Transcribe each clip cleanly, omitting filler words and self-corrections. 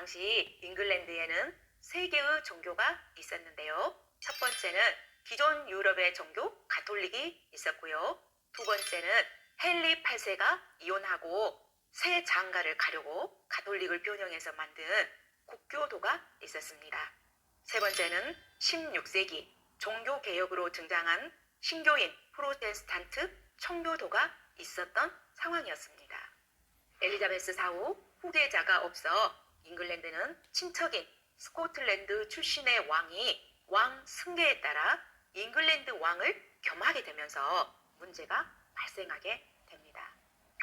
당시 잉글랜드에는 세 개의 종교가 있었는데요. 첫 번째는 기존 유럽의 종교 가톨릭이 있었고요. 두 번째는 헨리 8세가 이혼하고 새 장가를 가려고 가톨릭을 변형해서 만든 국교도가 있었습니다. 세 번째는 16세기 종교개혁으로 등장한 신교인 프로테스탄트 청교도가 있었던 상황이었습니다. 엘리자베스 사후 후계자가 없어 잉글랜드는 친척인 스코틀랜드 출신의 왕이 왕 승계에 따라 잉글랜드 왕을 겸하게 되면서 문제가 발생하게 됩니다.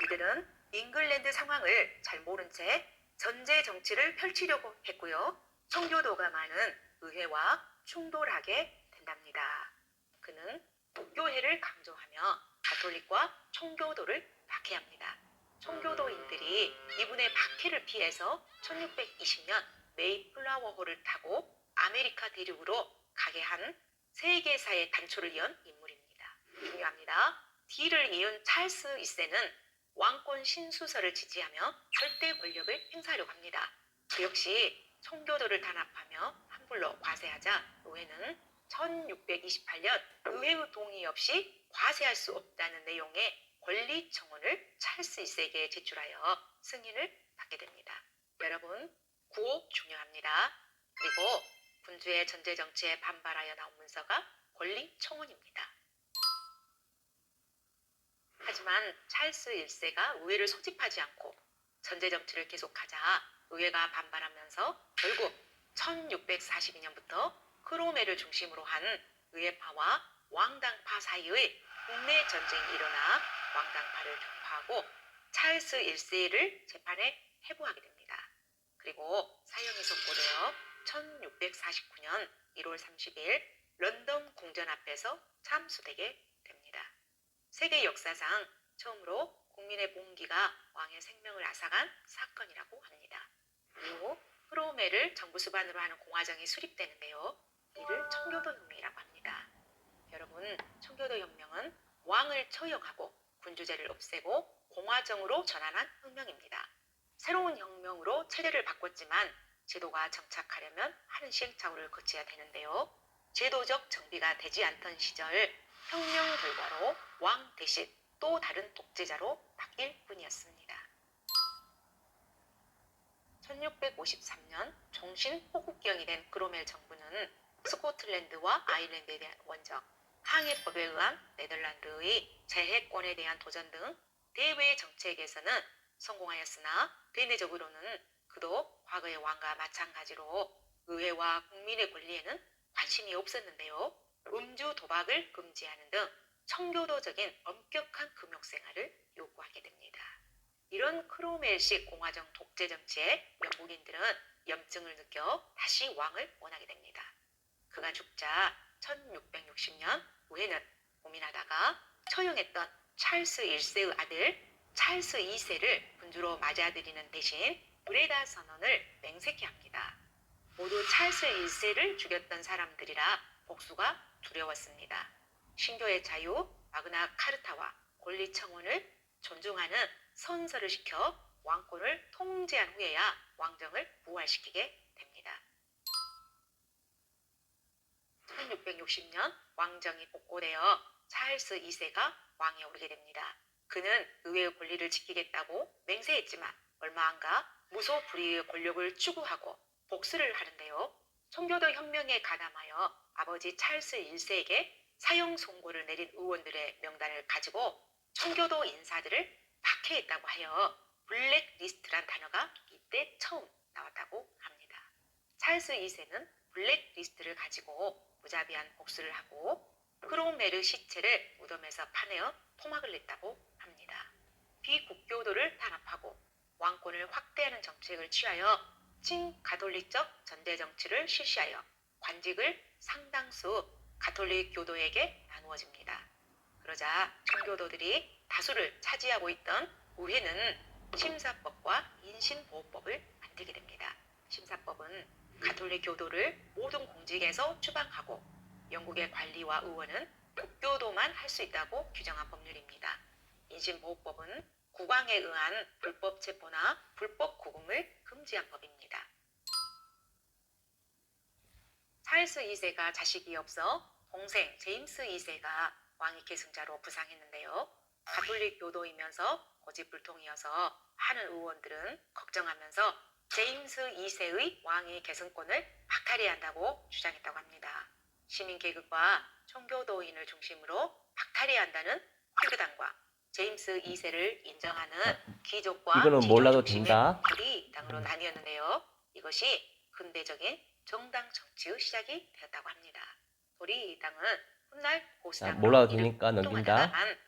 이들은 잉글랜드 상황을 잘 모른 채 전제 정치를 펼치려고 했고요. 청교도가 많은 의회와 충돌하게 된답니다. 그는 국교회를 강조하며 가톨릭과 청교도를 박해합니다. 청교도인들이 이분의 박해를 피해서 1620년 메이플라워호를 타고 아메리카 대륙으로 가게 한 세계사의 단초를 이은 인물입니다. 중요합니다. 뒤를 이은 찰스 1세는 왕권 신수설을 지지하며 절대 권력을 행사하려고 합니다. 그 역시 청교도를 단합하며 함불로 과세하자 의회는 1628년 의회의 동의 없이 과세할 수 없다는 내용의 권리 청원을 찰스 1세에게 제출하여 승인을 받게 됩니다. 여러분, 구호 중요합니다. 그리고 군주의 전제 정치에 반발하여 나온 문서가 권리 청원입니다. 하지만 찰스 1세가 의회를 소집하지 않고 전제 정치를 계속하자 의회가 반발하면서 결국 1642년부터 크로멜을 중심으로 한 의회파와 왕당파 사이의 국내 전쟁이 일어나 왕당파를 격파하고 찰스 1세를 재판에 회부하게 됩니다. 그리고 사형이 선고되어 1649년 1월 30일 런던 궁전 앞에서 참수되게 됩니다. 세계 역사상 처음으로 국민의 봉기가 왕의 생명을 앗아간 사건이라고 합니다. 이후 크로멜을 정부 수반으로 하는 공화정이 수립되는데요. 이를 청교도 혁명이라고 합니다. 여러분, 청교도 혁명은 왕을 처형하고 군주제를 없애고 공화정으로 전환한 혁명입니다. 새로운 혁명으로 체제를 바꿨지만 제도가 정착하려면 하는 시행착오를 거쳐야 되는데요. 제도적 정비가 되지 않던 시절 혁명 결과로 왕 대신 또 다른 독재자로 바뀔 뿐이었습니다. 1653년 종신호국경이 된 크로멜 정부는 스코틀랜드와 아일랜드에 대한 원정, 항해법에 의한 네덜란드의 재해권에 대한 도전 등 대외 정책에서는 성공하였으나 대내적으로는 그도 과거의 왕과 마찬가지로 의회와 국민의 권리에는 관심이 없었는데요. 음주 도박을 금지하는 등 청교도적인 엄격한 금욕생활을 요구하게 됩니다. 이런 크로멜식 공화정 독재 정치에 영국인들은 염증을 느껴 다시 왕을 원하게 됩니다. 그가 죽자 1660년 의회는 고민하다가 처형했던 찰스 1세의 아들 찰스 2세를 군주로 맞아들이는 대신 브레다 선언을 맹세케 합니다. 모두 찰스 1세를 죽였던 사람들이라 복수가 두려웠습니다. 신교의 자유, 마그나 카르타와 권리 청원을 존중하는 선서를 시켜 왕권을 통제한 후에야 왕정을 부활시키게 됩니다. 1660년 왕정이 복고되어 찰스 2세가 왕에 오르게 됩니다. 그는 의회의 권리를 지키겠다고 맹세했지만 얼마 안 가 무소불위의 권력을 추구하고 복수를 하는데요. 청교도 혁명에 가담하여 아버지 찰스 1세에게 사형 선고를 내린 의원들의 명단을 가지고 청교도 인사들을 박해했다고 하여 블랙리스트란 단어가 이때 처음 나왔다고 합니다. 찰스 2세는 블랙리스트를 가지고 무자비한 복수를 하고 크로멜의 시체를 무덤에서 파내어 토막을 냈다고 합니다. 비국교도를 탄압하고 왕권을 확대하는 정책을 취하여 친가톨릭적 전제 정치를 실시하여 관직을 상당수 가톨릭 교도에게 나누어집니다. 그러자 청교도들이 다수를 차지하고 있던 의회는 심사법과 인신보호법을 만들게 됩니다. 심사법은 가톨릭 교도를 모든 공직에서 추방하고 영국의 관리와 의원은 국교도만 할 수 있다고 규정한 법률입니다. 인신보호법은 국왕에 의한 불법 체포나 불법 구금을 금지한 법입니다. 찰스 2세가 자식이 없어 동생 제임스 2세가 왕위 계승자로 부상했는데요. 가톨릭 교도이면서 고집불통이어서 많은 의원들은 걱정하면서 제임스 2세의 왕위 계승권을 박탈해야 한다고 주장했다고 합니다. 시민계급과 청교도인을 중심으로 박탈해야 한다는 휘그당과 제임스 2세를 인정하는 귀족과 이거는 지족 몰라도 중심의 된다. 토리당으로 나뉘었는데요. 이것이 근대적인 정당 정치의 시작이 되었다고 합니다. 토리당은 훗날 자, 보수당으로 몰라도 이름을 되니까 넘긴다. 변동하다가만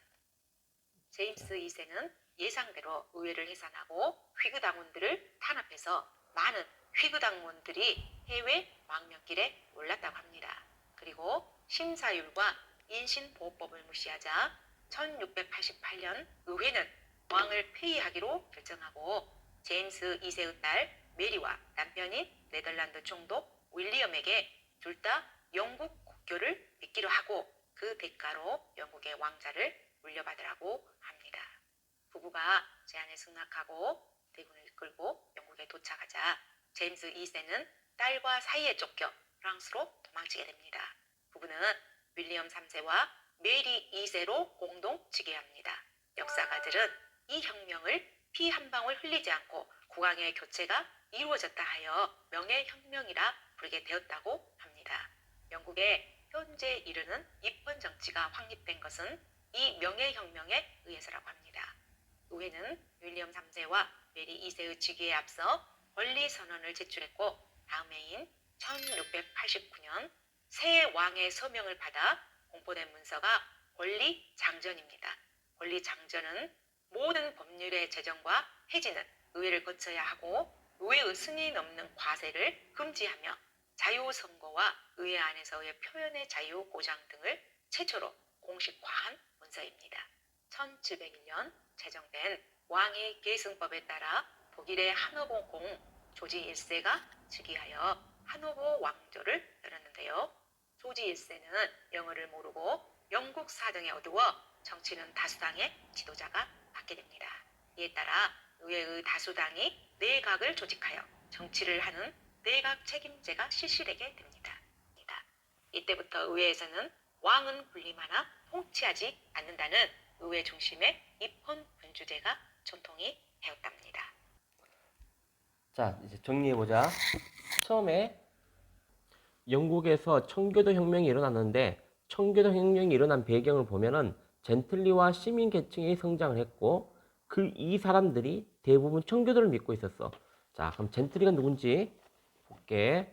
제임스 2세는 예상대로 의회를 해산하고 휘그 당원들을 탄압해서 많은 휘그 당원들이 해외 망명길에 올랐다고 합니다. 그리고 심사율과 인신보호법을 무시하자 1688년 의회는 왕을 폐위하기로 결정하고 제임스 2세의 딸 메리와 남편인 네덜란드 총독 윌리엄에게 둘 다 영국 국교를 믿기로 하고 그 대가로 영국의 왕자를 물려받으라고 합니다. 부부가 제안에 승낙하고 대군을 이끌고 영국에 도착하자 제임스 2세는 딸과 사이에 쫓겨 프랑스로 도망치게 됩니다. 부부는 윌리엄 3세와 메리 2세로 공동 즉위합니다. 역사가들은 이 혁명을 피 한 방울 흘리지 않고 국왕의 교체가 이루어졌다 하여 명예혁명이라 부르게 되었다고 합니다. 영국의 현재 이르는 입헌 정치가 확립된 것은 이 명예혁명에 의해서라고 합니다. 의회는 윌리엄 3세와 메리 2세의 즉위에 앞서 권리선언을 제출했고 다음 해인 1689년 새 왕의 서명을 받아 공포된 문서가 권리장전입니다. 권리장전은 모든 법률의 제정과 폐지는 의회를 거쳐야 하고 의회의 승인 없는 과세를 금지하며 자유선거와 의회 안에서의 표현의 자유 보장 등을 최초로 공식화한 문서입니다. 1701년 제정된 왕위 계승법에 따라 독일의 하노버 공 조지 1세가 즉위하여 하노버 왕조를 열었는데요. 조지 1세는 영어를 모르고 영국 사정에 어두워 정치는 다수당의 지도자가 맡게 됩니다. 이에 따라 의회의 다수당이 내각을 조직하여 정치를 하는 내각 책임제가 실시되게 됩니다. 이때부터 의회에서는 왕은 군림하나 통치하지 않는다는 의회 중심의 입헌 군주제가 전통이 되었답니다. 자, 이제 정리해보자. 처음에 영국에서 청교도 혁명이 일어났는데 청교도 혁명이 일어난 배경을 보면은 젠틀리와 시민 계층이 성장을 했고 이 사람들이 대부분 청교도를 믿고 있었어. 자, 그럼 젠틀리가 누군지 볼게.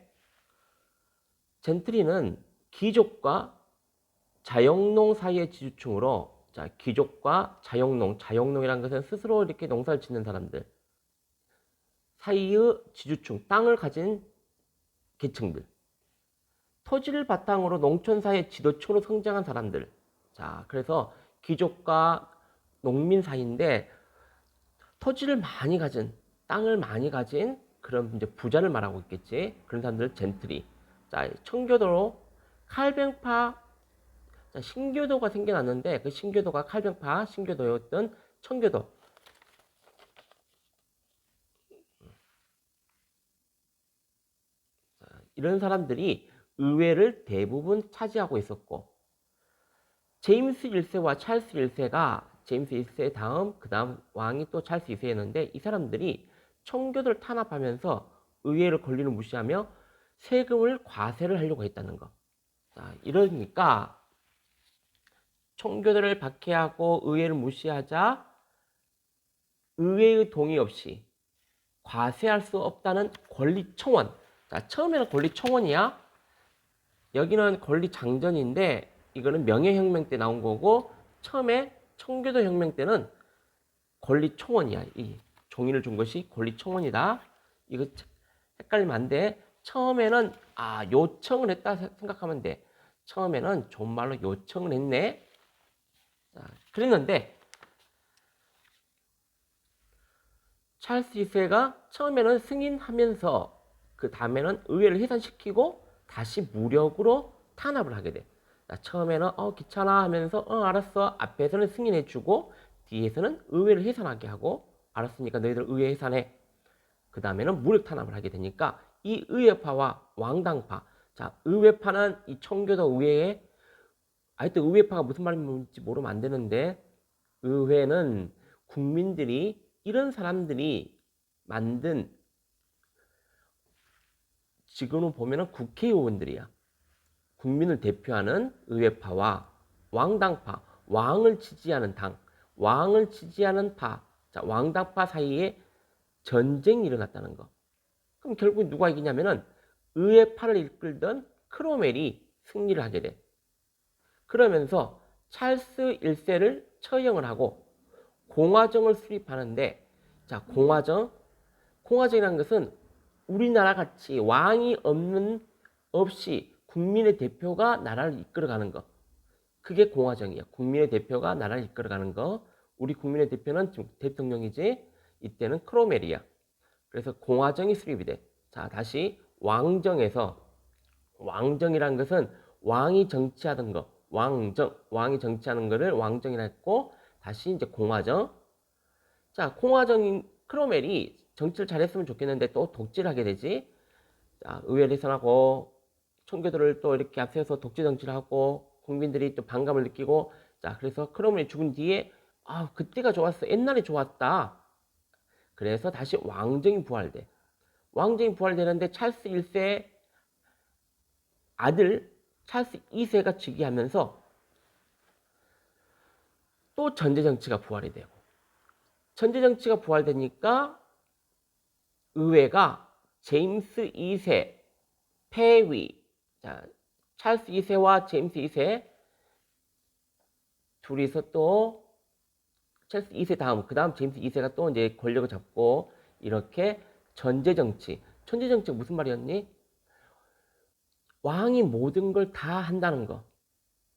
젠틀리는 귀족과 자영농 사이의 지주층으로, 자, 귀족과 자영농이라는 것은 스스로 이렇게 농사를 짓는 사람들 사이의 지주층, 땅을 가진 계층들, 토지를 바탕으로 농촌 사이의 지도층으로 성장한 사람들. 자, 그래서 귀족과 농민 사이인데 토지를 많이 가진, 땅을 많이 가진 그런 이제 부자를 말하고 있겠지. 그런 사람들 젠틀리. 자, 청교도로 칼뱅파, 자, 신교도가 생겨났는데 그 신교도가 칼뱅파 신교도였던 청교도. 자, 이런 사람들이 의회를 대부분 차지하고 있었고 제임스 1세와 찰스 1세가 제임스 1세 다음 그 다음 왕이 또 찰스 2세였는데 이 사람들이 청교도를 탄압하면서 의회를 권리를 무시하며 세금을 과세를 하려고 했다는 거. 자, 이러니까 청교도를 박해하고 의회를 무시하자 의회의 동의 없이 과세할 수 없다는 권리청원. 자, 처음에는 권리청원이야. 여기는 권리장전인데 이거는 명예혁명 때 나온 거고 처음에 청교도 혁명 때는 권리청원이야. 이 종이를 준 것이 권리청원이다. 이거 헷갈리면 안 돼. 처음에는 요청을 했다 생각하면 돼. 처음에는 존말로 요청을 했네. 자, 그랬는데 찰스 2세가 처음에는 승인하면서 그 다음에는 의회를 해산시키고 다시 무력으로 탄압을 하게 돼. 자, 처음에는 귀찮아 하면서 알았어 앞에서는 승인해주고 뒤에서는 의회를 해산하게 하고 알았으니까 너희들 의회 해산해. 그 다음에는 무력 탄압을 하게 되니까 이 의회파와 왕당파, 자, 의회파는 이 청교도 의회에 하여튼 의회파가 무슨 말인지 모르면 안 되는데 의회는 국민들이 이런 사람들이 만든 지금은 보면은 국회의원들이야. 국민을 대표하는 의회파와 왕당파, 왕을 지지하는 당, 왕을 지지하는 파, 자, 왕당파 사이에 전쟁이 일어났다는 거. 그럼 결국 누가 이기냐면은 의회파를 이끌던 크로멜이 승리를 하게 돼. 그러면서 찰스 1세를 처형을 하고 공화정을 수립하는데, 자, 공화정이라는 것은 우리나라 같이 왕이 없이 국민의 대표가 나라를 이끌어가는 거. 그게 공화정이야. 국민의 대표가 나라를 이끌어가는 거. 우리 국민의 대표는 지금 대통령이지. 이때는 크로멜이야. 그래서 공화정이 수립이 돼. 자, 다시 왕정이라는 것은 왕이 정치하던 거. 왕이 정치하는 거를 왕정이라 했고, 다시 이제 공화정. 자, 공화정인 크로멜이 정치를 잘했으면 좋겠는데 또 독재를 하게 되지. 자, 의회를 해산하고 청교도를 또 이렇게 앞세워서 독재 정치를 하고 국민들이 또 반감을 느끼고, 자, 그래서 크로멜이 죽은 뒤에 그때가 좋았어. 옛날이 좋았다. 그래서 다시 왕정이 부활돼. 왕정이 부활되는데 찰스 1세 아들 찰스 2세가 즉위하면서 또 전제 정치가 부활이 되고, 전제 정치가 부활되니까 의회가 제임스 2세 폐위, 자, 찰스 2세와 제임스 2세 둘이서 또 찰스 2세 그 다음 제임스 2세가 또 이제 권력을 잡고 이렇게 전제 정치가 무슨 말이었니? 왕이 모든 걸 다 한다는 거.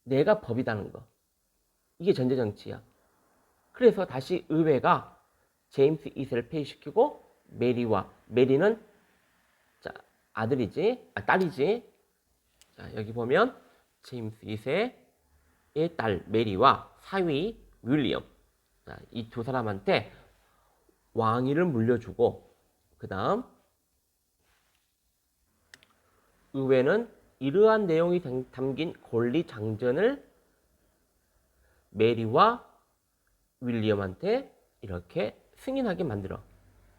내가 법이다는 거. 이게 전제 정치야. 그래서 다시 의회가 제임스 2세를 폐위시키고 메리는 자, 딸이지. 자, 여기 보면 제임스 2세의 딸 메리와 사위 윌리엄. 자, 이 두 사람한테 왕위를 물려주고, 그 다음 의회는 이러한 내용이 담긴 권리장전을 메리와 윌리엄한테 이렇게 승인하게 만들어.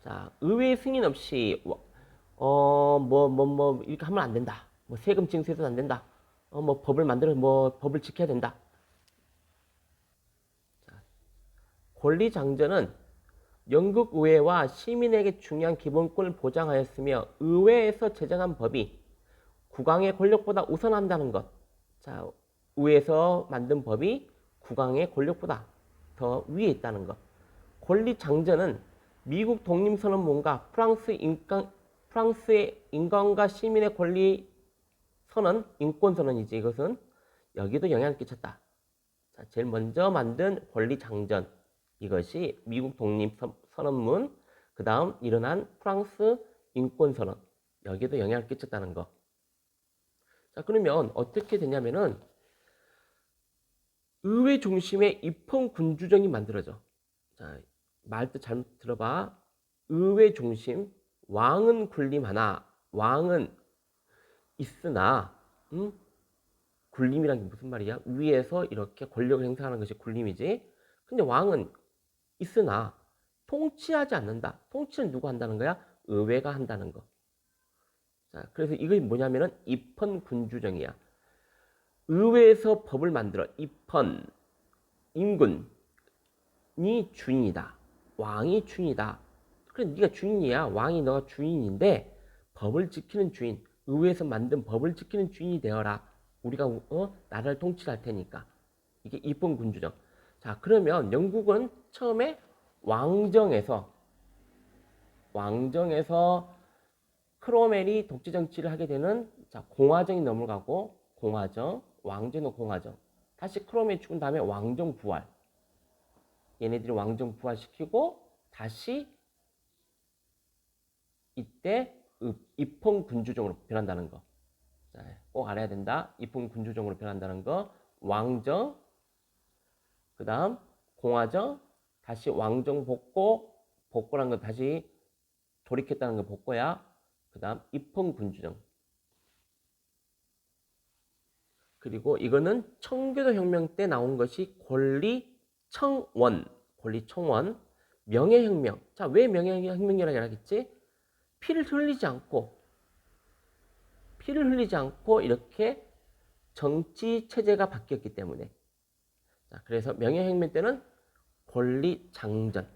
자, 의회 승인 없이 이렇게 하면 안 된다. 뭐 세금 징수해서는 안 된다. 뭐 법을 만들어 법을 지켜야 된다. 자, 권리장전은 영국 의회와 시민에게 중요한 기본권을 보장하였으며 의회에서 제정한 법이 국왕의 권력보다 우선한다는 것. 자, 의회에서 만든 법이 국왕의 권력보다 더 위에 있다는 것. 권리장전은 미국 독립선언문과 프랑스의 인간과 시민의 권리 선언, 인권선언이지. 이것은 여기도 영향을 끼쳤다. 자, 제일 먼저 만든 권리장전, 이것이 미국 독립선언문, 그 다음 일어난 프랑스 인권선언, 여기도 영향을 끼쳤다는 거. 자, 그러면 어떻게 되냐면은 의회 중심의 입헌군주정이 만들어져. 자, 말도 잘 들어봐. 의회 중심, 왕은 군림하나, 왕은 있으나, 군림이란 게 무슨 말이야? 위에서 이렇게 권력을 행사하는 것이 군림이지. 근데 왕은 있으나 통치하지 않는다. 통치는 누가 한다는 거야? 의회가 한다는 거. 자, 그래서 이게 뭐냐면은 입헌군주정이야. 의회에서 법을 만들어. 임금이 주인이다. 왕이 주인이다. 그래, 네가 주인이야. 왕이 너가 주인인데 법을 지키는 주인, 의회에서 만든 법을 지키는 주인이 되어라. 우리가 나라를 통치할 테니까. 이게 입헌군주정. 자, 그러면 영국은 처음에 왕정에서 크로멜이 독재 정치를 하게 되는, 자, 공화정이 넘어가고, 왕정은 공화정. 다시 크로멜이 죽은 다음에 왕정 부활. 얘네들이 왕정 부활시키고 다시 이때 입헌군주정으로 변한다는 거. 자, 꼭 알아야 된다. 입헌군주정으로 변한다는 거. 왕정, 그 다음 공화정, 다시 왕정 복고란 거 다시 돌이켰다는 거 복고야. 그 다음 입헌군주정. 그리고 이거는 청교도 혁명 때 나온 것이 권리청원, 권리청원, 명예혁명. 자, 왜 명예혁명이라고 하겠지? 피를 흘리지 않고 이렇게 정치 체제가 바뀌었기 때문에. 자, 그래서 명예혁명 때는 권리장전.